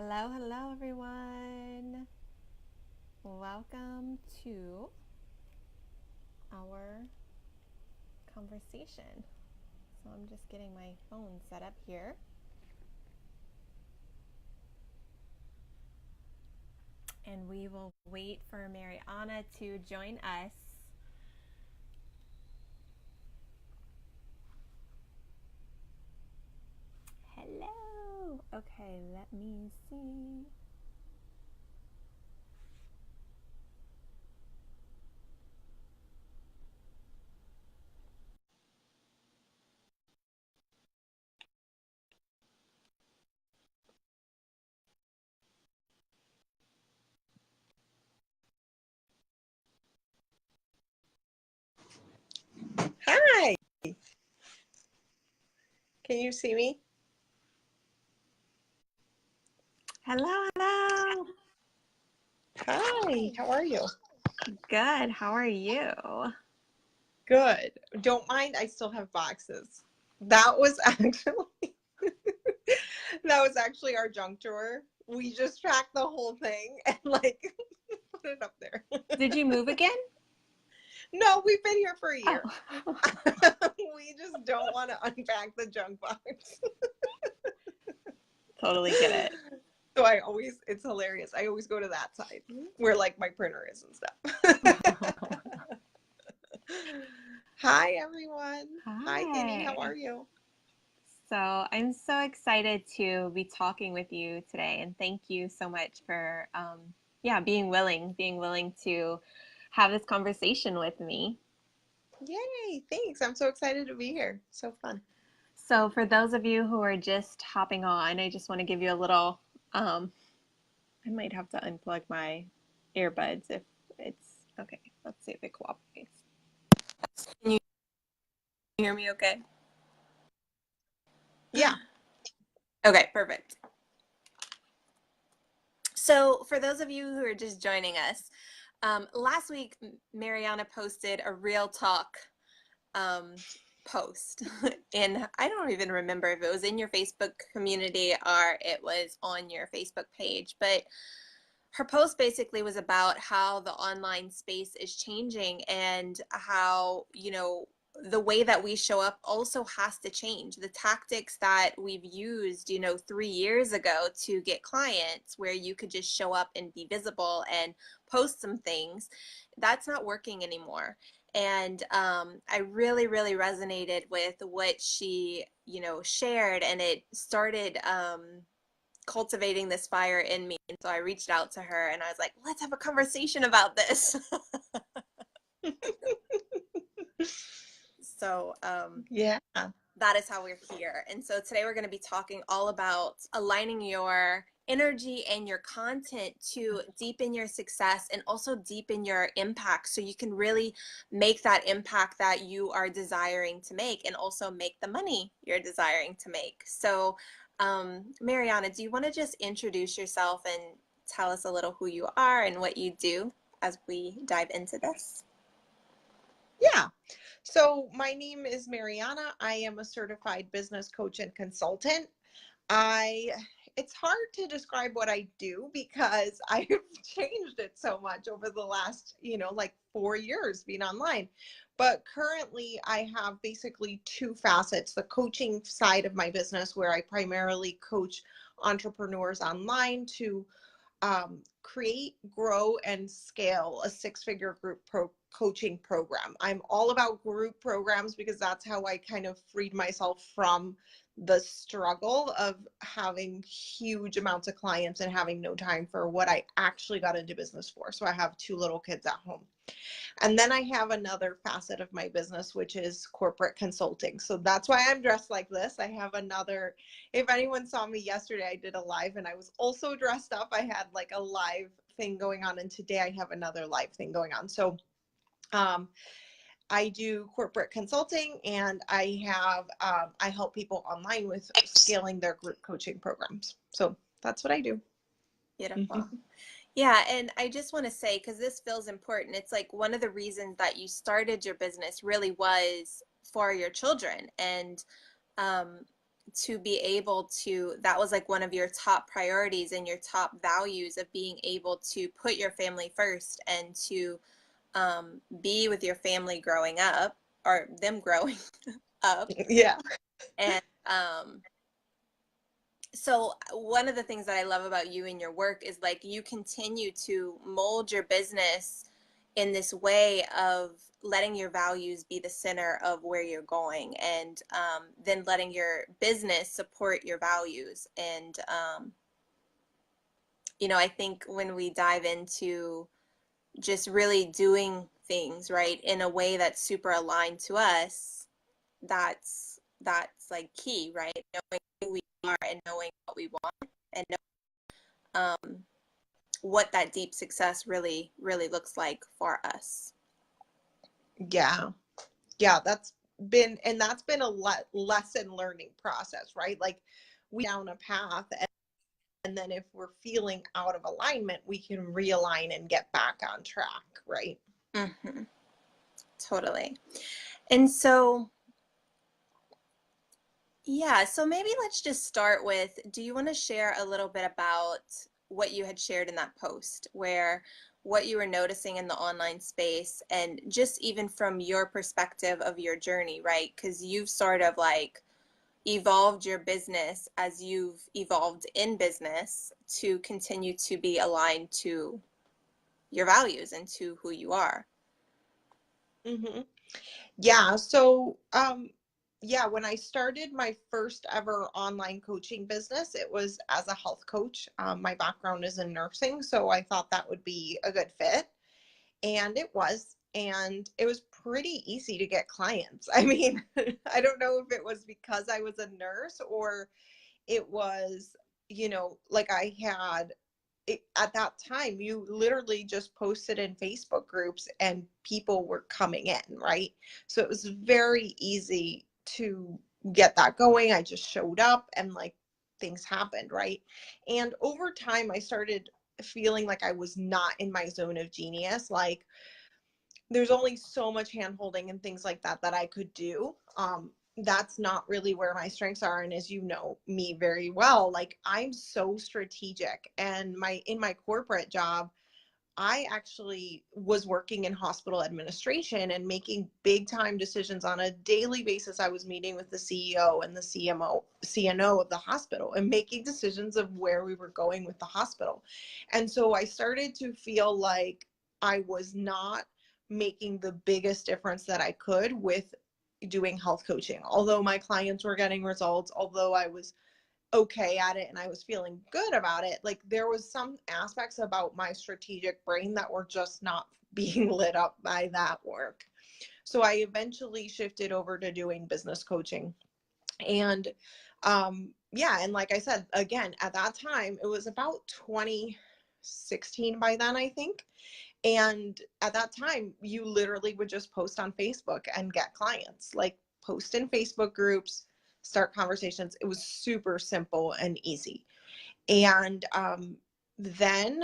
Hello, hello, everyone. Welcome to our conversation. So, I'm just getting my phone set up here. And we will wait for Mariana to join us. Hello. Okay, let me see. Hi, can you see me? Hello, hello. Hi, how are you? Good. How are you? Good. Don't mind, I still have boxes. That was actually our junk drawer. We just packed the whole thing and put it up there. Did you move again? No, we've been here for a Oh. year. We just don't want to unpack the junk box. Totally get it. So it's hilarious. I always go to that side where my printer is and stuff. Hi, everyone. Hi, Vinny. How Hi. are you? So I'm so excited to be talking with you today, and thank you so much for, being willing to have this conversation with me. Yay, thanks. I'm so excited to be here. So fun. So for those of you who are just hopping on, I just want to give you a little. I might have to unplug my earbuds if it's okay. Let's see if it cooperates. Can you hear me? Okay. Yeah. Okay. Perfect. So, for those of you who are just joining us, last week Mariana posted a real talk um, post, and I don't even remember if it was in your Facebook community or it was on your Facebook page, but her post basically was about how the online space is changing and how, the way that we show up also has to change. The tactics that we've used, 3 years ago to get clients where you could just show up and be visible and post some things, that's not working anymore. And I really, really resonated with what she, shared, and it started cultivating this fire in me. And so I reached out to her and I was like, let's have a conversation about this. So Yeah. that is how we're here. And so today we're going to be talking all about aligning your energy and your content to deepen your success and also deepen your impact so you can really make that impact that you are desiring to make and also make the money you're desiring to make. So Mariana, do you want to just introduce yourself and tell us a little who you are and what you do as we dive into this? Yeah. So my name is Mariana. I am a certified business coach and consultant. I it's hard to describe what I do because I've changed it so much over the last, 4 years being online. But currently I have basically two facets: the coaching side of my business, where I primarily coach entrepreneurs online to create, grow, and scale a six-figure group coaching program. I'm all about group programs because that's how I kind of freed myself from the struggle of having huge amounts of clients and having no time for what I actually got into business for. So I have two little kids at home. And then I have another facet of my business, which is corporate consulting. So that's why I'm dressed like this. I have another, if anyone saw me yesterday, I did a live and I was also dressed up. I had like a live thing going on, and today I have another live thing going on. So um, I do corporate consulting, and I help people online with scaling their group coaching programs. So that's what I do. Beautiful. Yeah, and I just want to say, because this feels important, it's like one of the reasons that you started your business really was for your children. And um, to be able to, that was like one of your top priorities and your top values of being able to put your family first and to be with your family growing up, or them growing up. Yeah. And so one of the things that I love about you and your work is like you continue to mold your business in this way of letting your values be the center of where you're going, and then letting your business support your values. And you know, I think when we dive into just really doing things right in a way that's super aligned to us, that's like key, right? Knowing who we are and knowing what we want, and knowing what that deep success really looks like for us. Yeah. That's been a lesson learning process, right? Like we down a path, and then if we're feeling out of alignment, we can realign and get back on track, right? Mm-hmm. Totally. And so, yeah, so maybe let's just start with, do you want to share a little bit about what you had shared in that post, where what you were noticing in the online space, and just even from your perspective of your journey, right? Because you've sort of like evolved your business as you've evolved in business to continue to be aligned to your values and to who you are. Mm-hmm. Yeah. So, yeah, when I started my first ever online coaching business, it was as a health coach. My background is in nursing, so I thought that would be a good fit. And it was. And it was pretty easy to get clients. I mean, I don't know if it was because I was a nurse or it was, like I had at that time, you literally just posted in Facebook groups and people were coming in, right? So it was very easy to get that going. I just showed up and like things happened, right? And over time, I started feeling like I was not in my zone of genius. Like there's only so much hand holding and things like that that I could do. That's not really where my strengths are. And as you know me very well, like I'm so strategic, and in my corporate job, I actually was working in hospital administration and making big time decisions on a daily basis. I was meeting with the CEO and the CNO of the hospital and making decisions of where we were going with the hospital. And so I started to feel like I was not making the biggest difference that I could with doing health coaching. Although my clients were getting results, although I was okay at it and I was feeling good about it, like there was some aspects about my strategic brain that were just not being lit up by that work. So I eventually shifted over to doing business coaching. And yeah, and like I said, again, at that time, it was about 2016 by then, I think. And at that time, you literally would just post on Facebook and get clients, like post in Facebook groups, start conversations. It was super simple and easy. And then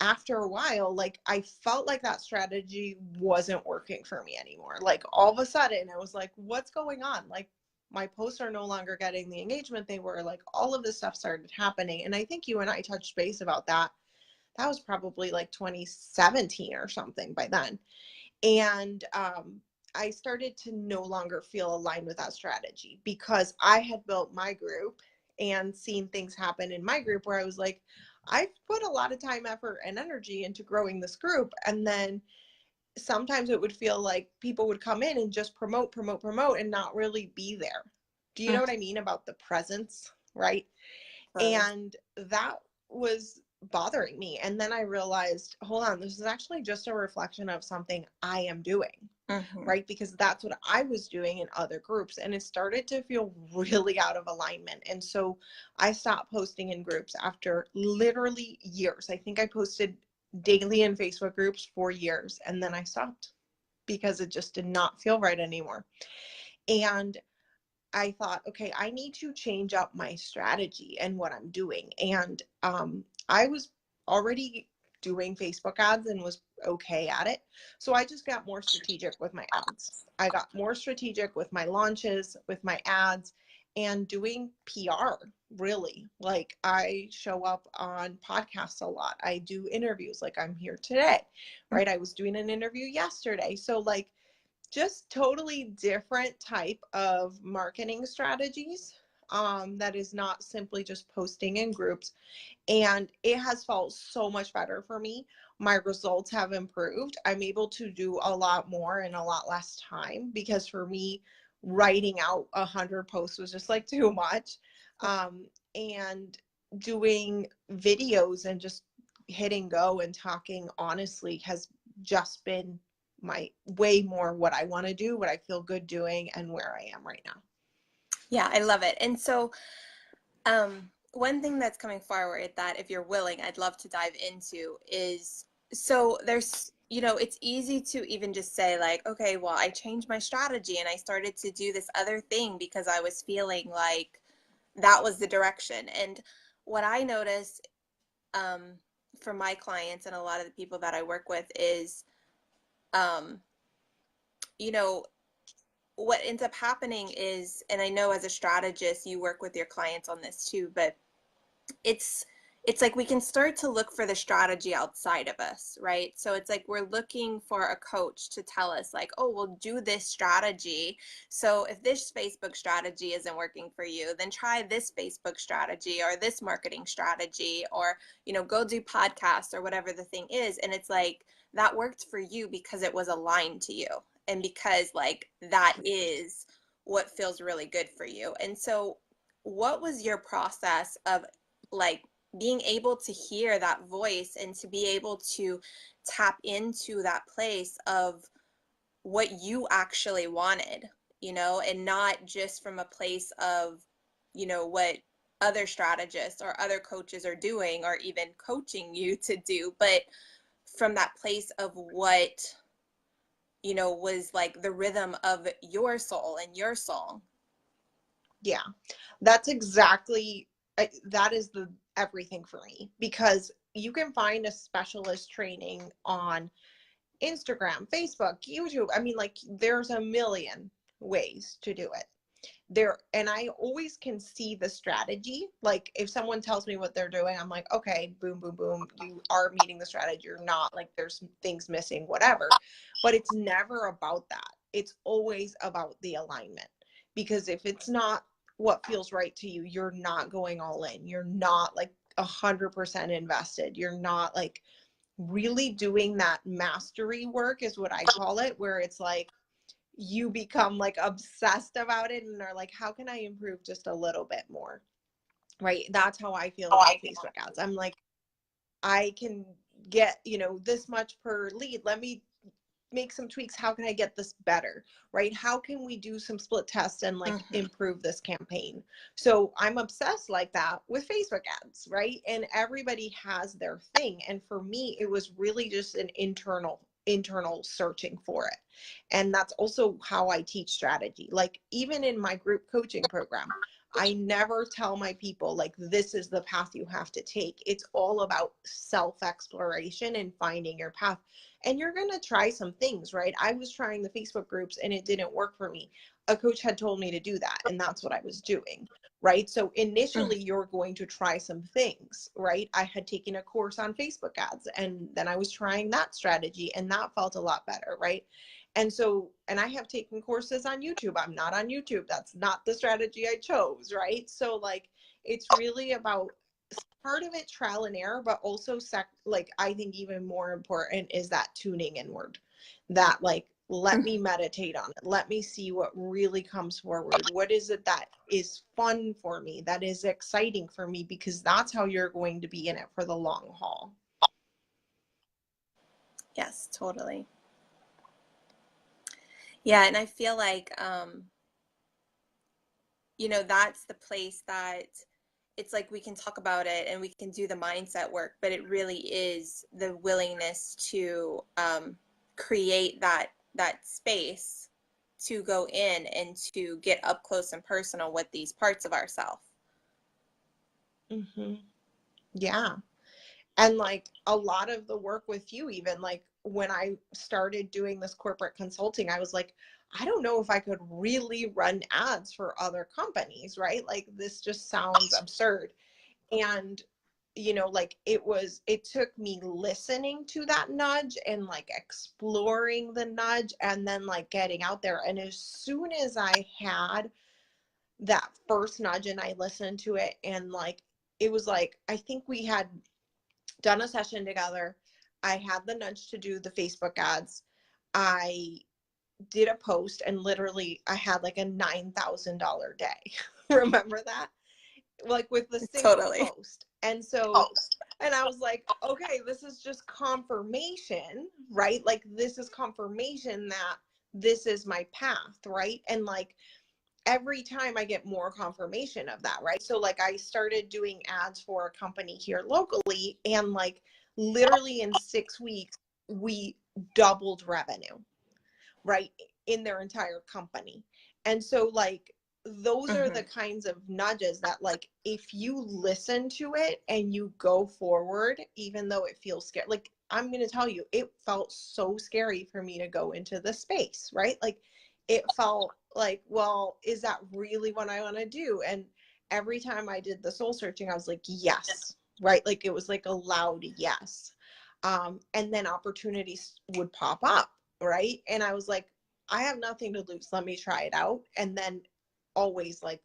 after a while, like I felt like that strategy wasn't working for me anymore. Like all of a sudden, I was like, what's going on? Like my posts are no longer getting the engagement they were. Like all of this stuff started happening. And I think you and I touched base about that. That was probably like 2017 or something by then. And I started to no longer feel aligned with that strategy because I had built my group and seen things happen in my group where I was like, I've put a lot of time, effort, and energy into growing this group. And then sometimes it would feel like people would come in and just promote, and not really be there. Do you know what I mean about the presence, right? And that was bothering me. And then I realized, hold on, this is actually just a reflection of something I am doing, right? Because that's what I was doing in other groups. And it started to feel really out of alignment. And so I stopped posting in groups after literally years. I think I posted daily in Facebook groups for years. And then I stopped because it just did not feel right anymore. And I thought, okay, I need to change up my strategy and what I'm doing. And I was already doing Facebook ads and was okay at it. So I just got more strategic with my ads. I got more strategic with my launches, with my ads. and doing PR, really. Like I show up on podcasts a lot. I do interviews like I'm here today, right? I was doing an interview yesterday. So like just totally different type of marketing strategies, that is not simply just posting in groups. And it has felt so much better for me. My results have improved. I'm able to do a lot more in a lot less time, because for me, writing out 100 posts was just like too much. And doing videos and just hitting go and talking honestly has just been my way more what I want to do, what I feel good doing, and where I am right now. Yeah, I love it. And so, one thing that's coming forward that if you're willing, I'd love to dive into is, so there's, it's easy to even just say like, okay, well, I changed my strategy and I started to do this other thing because I was feeling like that was the direction. And what I notice, for my clients and a lot of the people that I work with is, um, you know, what ends up happening is, and I know as a strategist, you work with your clients on this too, but it's it's like we can start to look for the strategy outside of us, right? So it's like we're looking for a coach to tell us like, oh, we'll do this strategy. So if this Facebook strategy isn't working for you, then try this Facebook strategy or this marketing strategy, or, go do podcasts or whatever the thing is. And it's like that worked for you because it was aligned to you, and because like that is what feels really good for you. And so what was your process of like being able to hear that voice and to be able to tap into that place of what you actually wanted, and not just from a place of, what other strategists or other coaches are doing or even coaching you to do, but from that place of what, was like the rhythm of your soul and your song. Yeah, that's exactly, that is the everything for me, because you can find a specialist training on Instagram, Facebook, YouTube. I mean, like there's a million ways to do it there. And I always can see the strategy. Like if someone tells me what they're doing, I'm like, okay, boom, boom, boom. You are meeting the strategy. You're not, like there's things missing, whatever. But it's never about that. It's always about the alignment. Because if it's not what feels right to you, you're not going all in. You're not like 100% invested. You're not like really doing that mastery work, is what I call it, where it's like you become like obsessed about it and are like, how can I improve just a little bit more? Right? That's how I feel about Facebook ads. I'm like, I can get, this much per lead. Let me make some tweaks. How can I get this better? Right? How can we do some split tests and like improve this campaign? So I'm obsessed like that with Facebook ads, right? And everybody has their thing. And for me, it was really just an internal searching for it. And that's also how I teach strategy. Like even in my group coaching program, I never tell my people like this is the path you have to take. It's all about self-exploration and finding your path. And you're going to try some things, right? I was trying the Facebook groups and it didn't work for me. A coach had told me to do that, and that's what I was doing, right? So initially you're going to try some things, right? I had taken a course on Facebook ads and then I was trying that strategy and that felt a lot better, right? And so, and I have taken courses on YouTube. I'm not on YouTube. That's not the strategy I chose, right? So like, it's really about part of it trial and error, but also like I think even more important is that tuning inward, that like, let me meditate on it. Let me see what really comes forward. What is it that is fun for me, that is exciting for me? Because that's how you're going to be in it for the long haul. Yes, totally. Yeah, and I feel like, that's the place that it's like we can talk about it and we can do the mindset work, but it really is the willingness to create that space to go in and to get up close and personal with these parts of ourselves. Yeah. And like a lot of the work with you, even like when I started doing this corporate consulting, I was like, I don't know if I could really run ads for other companies, right? Like this just sounds absurd. And like it took me listening to that nudge and like exploring the nudge and then like getting out there. And as soon as I had that first nudge and I listened to it, and like it was like, I think we had done a session together. I had the nudge to do the Facebook ads. I did a post, and literally I had like a $9,000 day. Remember that? Like with the single Totally. post. And so, and I was like, okay, this is just confirmation, right? Like this is confirmation that this is my path, right? And like every time I get more confirmation of that, right? So like I started doing ads for a company here locally, and like literally in 6 weeks, we doubled revenue, right, in their entire company. And so like those are the kinds of nudges that like if you listen to it and you go forward, even though it feels scary, like I'm going to tell you, it felt so scary for me to go into the space, right? Like it felt like, well, is that really what I want to do? And every time I did the soul searching, I was like, yes, right? Like it was like a loud yes. And then opportunities would pop up, right? And I was like, I have nothing to lose. Let me try it out. And then always like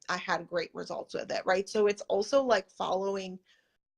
I had great results with it, right? So it's also like following